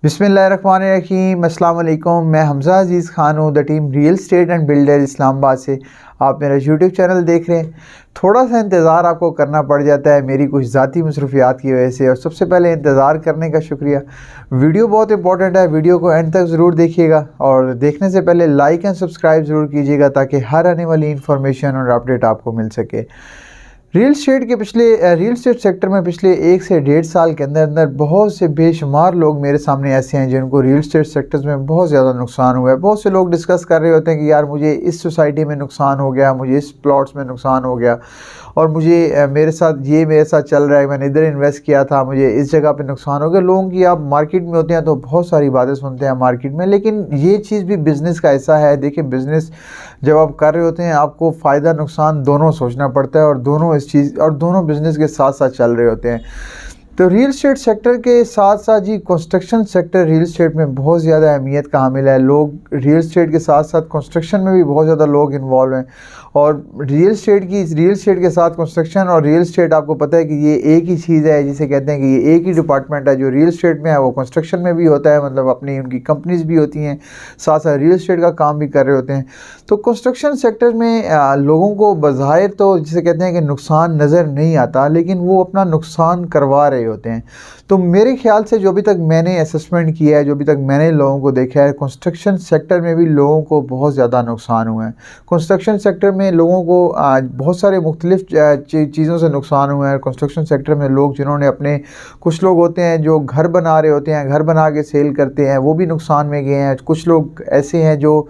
बिस्मिल्लाहिर्रहमानिर्रहीम, अस्सलाम वालेकुम। मैं हमज़ा अज़ीज़ ख़ान हूँ, the team real estate and builder Islamabad से। आप मेरा यूट्यूब चैनल देख रहे हैं। थोड़ा सा इंतज़ार आपको करना पड़ जाता है मेरी कुछ ज़ाती मसरूफियात की वजह से, और सबसे पहले इंतज़ार करने का शुक्रिया। वीडियो बहुत इंपॉर्टेंट है, वीडियो को एंड तक ज़रूर देखिएगा और देखने से पहले लाइक एंड सब्सक्राइब ज़रूर कीजिएगा ताकि हर आने वाली इन्फॉर्मेशन और अपडेट आपको मिल सके। रियल स्टेट सेक्टर में पिछले 1 से 1.5 साल के अंदर अंदर बहुत से बेशुमार लोग मेरे सामने ऐसे हैं जिनको रियल स्टेट सेक्टर्स में बहुत ज़्यादा नुकसान हुआ है। बहुत से लोग डिस्कस कर रहे होते हैं कि यार मुझे इस सोसाइटी में नुकसान हो गया, मुझे इस प्लॉट्स में नुकसान हो गया, और मुझे मेरे साथ चल रहा है, मैंने इधर इन्वेस्ट किया था, मुझे इस जगह पे नुकसान हो गया। लोगों की आप मार्केट में होते हैं तो बहुत सारी बातें सुनते हैं मार्केट में, लेकिन ये चीज़ भी बिज़नेस का ऐसा है। देखिए, बिज़नेस जब आप कर रहे होते हैं आपको फ़ायदा नुकसान दोनों सोचना पड़ता है, और दोनों बिज़नेस के साथ साथ चल रहे होते हैं। तो रियल स्टेट सेक्टर के साथ साथ जी कंस्ट्रक्शन सेक्टर रियल स्टेट में बहुत ज़्यादा अहमियत का हामिल है। लोग रियल स्टेट के साथ साथ कंस्ट्रक्शन में भी बहुत ज़्यादा लोग इन्वॉल्व हैं, और रियल स्टेट के साथ कंस्ट्रक्शन और रियल स्टेट, आपको पता है कि ये एक ही चीज़ है, जिसे कहते हैं कि ये एक ही डिपार्टमेंट है। जो रियल स्टेट में है वो कंस्ट्रक्शन में भी होता है, मतलब अपनी उनकी कंपनीज भी होती हैं, साथ साथ रियल स्टेट का काम भी कर रहे होते हैं। तो कंस्ट्रक्शन सेक्टर में लोगों को बज़ाहिर तो जिसे कहते हैं कि नुकसान नज़र नहीं आता, लेकिन वो अपना नुकसान करवा रहे होते हैं। तो मेरे ख्याल से जो अभी तक मैंने असेसमेंट किया है, जो अभी तक मैंने लोगों को देखा है, कंस्ट्रक्शन सेक्टर में भी लोगों को बहुत ज़्यादा नुकसान हुआ है। कंस्ट्रक्शन सेक्टर में लोगों को बहुत सारे मुख्तलिफ चीज़ों से नुकसान हुआ है। कंस्ट्रक्शन सेक्टर में लोग जिन्होंने अपने, कुछ लोग होते हैं जो घर बना रहे होते हैं, घर बना के सेल करते हैं, वो भी नुकसान में गए हैं। कुछ लोग ऐसे हैं जो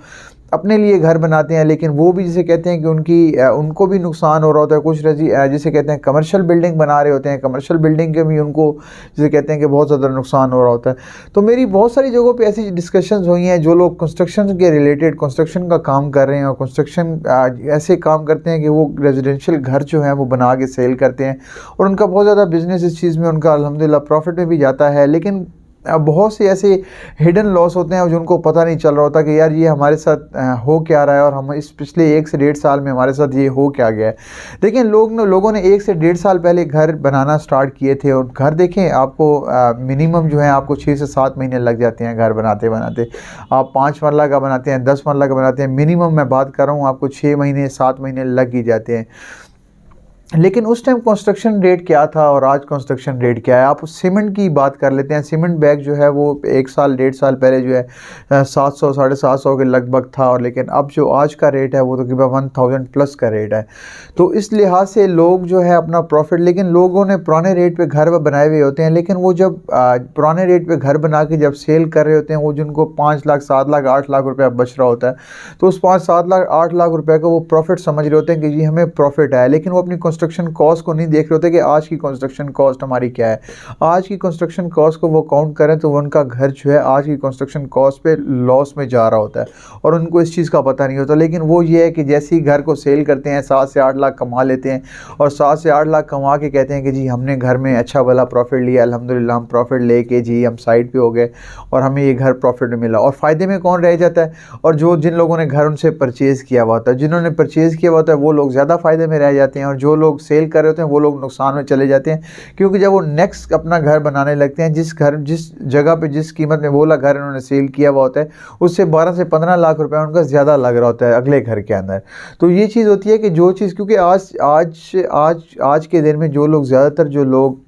अपने लिए घर बनाते हैं, लेकिन वो भी जिसे कहते हैं कि उनको भी नुकसान हो रहा होता है। कुछ जिसे कहते हैं कमर्शियल बिल्डिंग बना रहे होते हैं, कमर्शियल बिल्डिंग के भी उनको जिसे कहते हैं कि बहुत ज़्यादा नुकसान हो रहा होता है। तो मेरी बहुत सारी जगहों पे ऐसी डिस्कशंस हुई हैं, जो लोग कंस्ट्रक्शन के रिलेटेड कंस्ट्रक्शन का काम कर रहे हैं, और कंस्ट्रक्शन ऐसे काम करते हैं कि वो रेजिडेंशियल घर जो है वो बना के सेल करते हैं, और उनका बहुत ज़्यादा बिजनेस इस चीज़ में उनका अल्हम्दुलिल्लाह प्रॉफिट में भी जाता है। लेकिन बहुत से ऐसे हिडन लॉस होते हैं जिनको पता नहीं चल रहा होता कि यार ये हमारे साथ हो क्या रहा है, और हम इस पिछले 1 से 1.5 साल में हमारे साथ ये हो क्या गया है। देखिए, लोगों ने 1 से 1.5 साल पहले घर बनाना स्टार्ट किए थे, और घर देखें आपको मिनिमम जो है आपको 6 से 7 महीने लग जाते हैं घर बनाते बनाते। आप 5 मरला का बनाते हैं, 10 मरला का बनाते हैं, मिनिमम मैं बात कर रहा हूँ, आपको 6 महीने 7 महीने लग ही जाते हैं। लेकिन उस टाइम कंस्ट्रक्शन रेट क्या था और आज कंस्ट्रक्शन रेट क्या है? आप सीमेंट की बात कर लेते हैं। सीमेंट बैग जो है वो 1 साल 1.5 साल पहले जो है 700 750 के लगभग था, और लेकिन अब जो आज का रेट है वो तकरीबन 1000 प्लस का रेट है। तो इस लिहाज से लोग जो है अपना प्रॉफिट, लेकिन लोगों ने पुराने रेट पे घर बनाए हुए होते हैं, लेकिन वो जब पुराने रेट पे घर बना के जब सेल कर रहे होते हैं, वो जिनको 5 लाख 7 लाख 8 लाख रुपया बच रहा होता है, तो उस 5 7 लाख 8 लाख रुपए को वो प्रॉफिट समझ रहे होते हैं कि जी हमें प्रॉफिट है, लेकिन वो अपनी कंस्ट्रक्शन कॉस्ट को नहीं देख रहे होते कि आज की कंस्ट्रक्शन कॉस्ट हमारी क्या है। आज की कंस्ट्रक्शन कॉस्ट को वो काउंट करें तो उनका घर जो है आज की कंस्ट्रक्शन कॉस्ट पे लॉस में जा रहा होता है, और उनको इस चीज़ का पता नहीं होता। लेकिन वो ये है कि जैसे ही घर को सेल करते हैं 7 से 8 लाख कमा लेते हैं, और 7 से 8 लाख कमा के कहते हैं कि जी हमने घर में अच्छा भला प्रॉफिट लिया, अल्हम्दुलिल्लाह हम प्रॉफिट लेके जी हम साइड पे हो गए और हमें ये घर प्रॉफिट में मिला। और फ़ायदे में कौन रह जाता है? और जिन लोगों ने घर उनसे परचेज़ किया हुआ होता है, जिन्होंने परचेज़ किया हुआ होता है वो लोग ज़्यादा फ़ायदे में रह जाते हैं, और जो लोग सेल कर रहे होते हैं वो लोग नुकसान में चले जाते हैं। क्योंकि जब वो नेक्स्ट अपना घर बनाने लगते हैं, जिस जगह पे जिस कीमत में वो घर इन्होंने सेल किया हुआ होता है, उससे 12 से 15 लाख रुपए उनका ज़्यादा लग रहा होता है अगले घर के अंदर। तो ये चीज़ होती है कि जो चीज़, क्योंकि आज के दिन में जो लोग ज़्यादातर जो लोग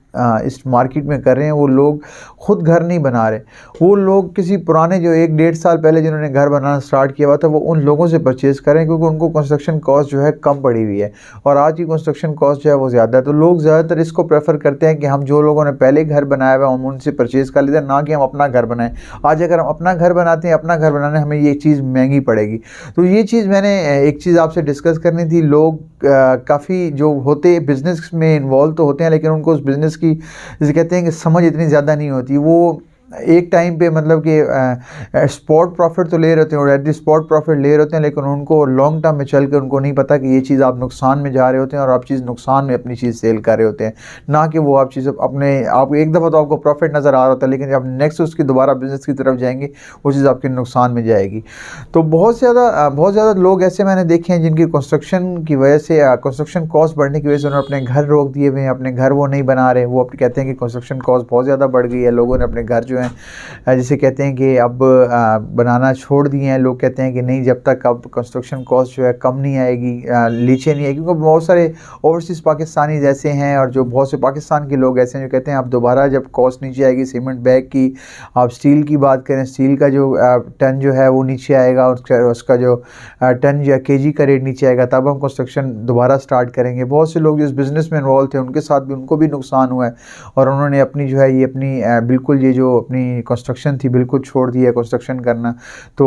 इस मार्केट में कर रहे हैं, वो लोग ख़ुद घर नहीं बना रहे। वो लोग किसी पुराने जो 1 1.5 साल पहले जिन्होंने घर बनाना स्टार्ट किया हुआ था, वो उन लोगों से परचेज़ करें, क्योंकि उनको कंस्ट्रक्शन कॉस्ट जो है कम पड़ी हुई है, और आज की कंस्ट्रक्शन कॉस्ट जो है वो ज़्यादा है। तो लोग ज़्यादातर इसको प्रेफर करते हैं कि हम जो लोगों ने पहले घर बनाया हुआ हम उनसे परचेज़ कर लेते हैं, ना कि हम अपना घर बनाएं। आज अगर हम अपना घर बनाते हैं, अपना घर बनाने हमें ये चीज़ महंगी पड़ेगी। तो ये चीज़ मैंने एक चीज़ आपसे डिस्कस करनी थी। लोग काफ़ी जो होते बिज़नेस में इन्वॉल्व तो होते हैं, लेकिन उनको उस बिज़नेस की जिसे कहते हैं कि समझ इतनी ज़्यादा नहीं होती। वो एक टाइम पे मतलब कि स्पॉट प्रॉफिट तो ले रहे होते हैं, और एट दी स्पॉट प्रॉफिट ले रहे होते हैं, लेकिन उनको लॉन्ग टर्म में चल के उनको नहीं पता कि ये चीज़ आप नुकसान में जा रहे होते हैं, और आप चीज़ नुकसान में अपनी चीज़ सेल कर रहे होते हैं, ना कि वो आप चीज़ आप एक दफ़ा तो आपको प्रॉफिट नज़र आ रहा होता है, लेकिन जब नेक्स्ट उसकी दोबारा बिज़नेस की तरफ जाएंगे वो चीज़ आपके नुकसान में जाएगी। तो बहुत ज़्यादा लोग ऐसे मैंने देखे हैं जिनकी कंस्ट्रक्शन की वजह से, कंस्ट्रक्शन कॉस्ट बढ़ने की वजह से उन्होंने अपने घर रोक दिए हुए हैं, अपने घर वो नहीं बना रहे। वो कहते हैं कि कंस्ट्रक्शन कॉस्ट बहुत ज़्यादा बढ़ गई है, लोगों ने अपने घर जो है हैं जिसे कहते हैं कि अब बनाना छोड़ दिए हैं। लोग कहते हैं कि नहीं, जब तक अब कंस्ट्रक्शन कॉस्ट जो है कम नहीं आएगी, नीचे नहीं आएगी, क्योंकि बहुत सारे ओवरसीज़ पाकिस्तानी जैसे हैं और जो बहुत से पाकिस्तान के लोग ऐसे हैं जो कहते हैं अब दोबारा जब कॉस्ट नीचे आएगी सीमेंट बैग की, आप स्टील की बात करें, स्टील का जो टन जो है वो नीचे आएगा, उसका जो टन या केजी का रेट नीचे आएगा, तब हम कंस्ट्रक्शन दोबारा स्टार्ट करेंगे। बहुत से लोग जो इस बिज़नेस में इन्वॉल्व थे उनके साथ भी उनको भी नुकसान हुआ है और उन्होंने अपनी जो है ये अपनी बिल्कुल ये जो अपनी कंस्ट्रक्शन थी बिल्कुल छोड़ दी है कंस्ट्रक्शन करना। तो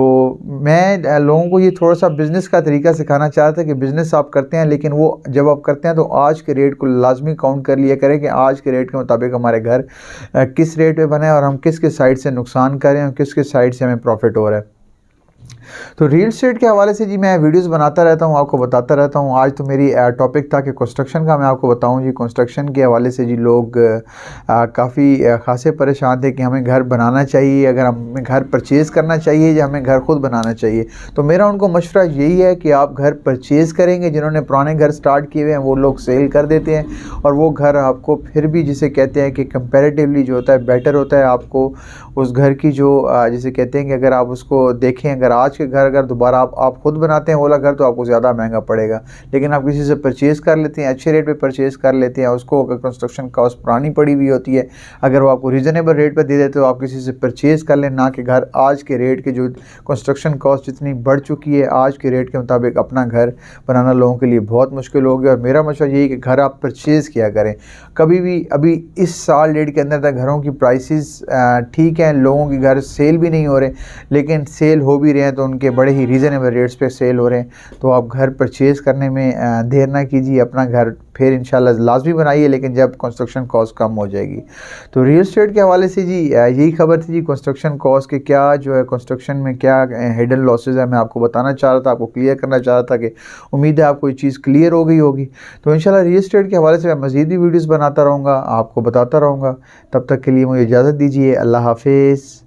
मैं लोगों को ये थोड़ा सा बिज़नेस का तरीका सिखाना चाहता कि बिज़नेस आप करते हैं, लेकिन वो जब आप करते हैं तो आज के रेट को लाजमी काउंट कर लिया करें कि आज के रेट के मुताबिक हमारे घर किस रेट पे बने और हम किस किस साइड से नुकसान करें और किस किस साइड से हमें प्रॉफिट हो रहा है। तो रियल एस्टेट के हवाले से जी मैं वीडियोस बनाता रहता हूँ, आपको बताता रहता हूँ। आज तो मेरी टॉपिक था कि कंस्ट्रक्शन का मैं आपको बताऊँ जी। कंस्ट्रक्शन के हवाले से जी लोग काफ़ी खासे परेशान थे कि हमें घर बनाना चाहिए, अगर हमें घर परचेज़ करना चाहिए या हमें घर खुद बनाना चाहिए। तो मेरा उनको मशवरा यही है कि आप घर परचेज़ करेंगे। जिन्होंने पुराने घर स्टार्ट किए हुए हैं वो लोग सेल कर देते हैं और वो घर आपको फिर भी जिसे कहते हैं कि कंपैरेटिवली जो होता है बेटर होता है। आपको उस घर की जो जिसे कहते हैं कि अगर आप उसको देखें, अगर आज के घर अगर दोबारा आप खुद बनाते हैं वाला घर तो आपको ज़्यादा महंगा पड़ेगा, लेकिन आप किसी से परचेज़ कर लेते हैं, अच्छे रेट पे परचेज़ कर लेते हैं, उसको अगर कंस्ट्रक्शन कॉस्ट पुरानी पड़ी हुई होती है, अगर वो आपको रीज़नेबल रेट पे दे देते हो आप किसी से परचेज़ कर लें। ना कि घर आज के रेट के जो कंस्ट्रक्शन कॉस्ट जितनी बढ़ चुकी है, आज के रेट के मुताबिक अपना घर बनाना लोगों के लिए बहुत मुश्किल हो गया। और मेरा मशवरा यही कि घर आप परचेज़ किया करें कभी भी। अभी इस साल डेढ़ के अंदर तक घरों की प्राइसेस ठीक हैं, लोगों के घर सेल भी नहीं हो रहे, लेकिन सेल हो भी रहे हैं तो उनके बड़े ही रीज़नेबल रेट्स पे सेल हो रहे हैं। तो आप घर परचेज़ करने में देर ना कीजिए, अपना घर फिर इंशाल्लाह लाजमी बनाइए, लेकिन जब कंस्ट्रक्शन कॉस्ट कम हो जाएगी। तो रियल एस्टेट के हवाले से जी यही खबर थी जी। कंस्ट्रक्शन कॉस्ट के क्या जो है कंस्ट्रक्शन में क्या हिडन लॉसेज है मैं आपको बताना चाह रहा था, आपको क्लियर करना चाह रहा था कि उम्मीद है आपको ये चीज़ क्लियर हो गई होगी। तो इंशाल्लाह रियल एस्टेट के हवाले से मैं मज़ीद भी वीडियोज़ बनाता रहूँगा, आपको बताता रहूँगा। तब तक के लिए मुझे इजाज़त दीजिए। अल्लाह हाफिज़।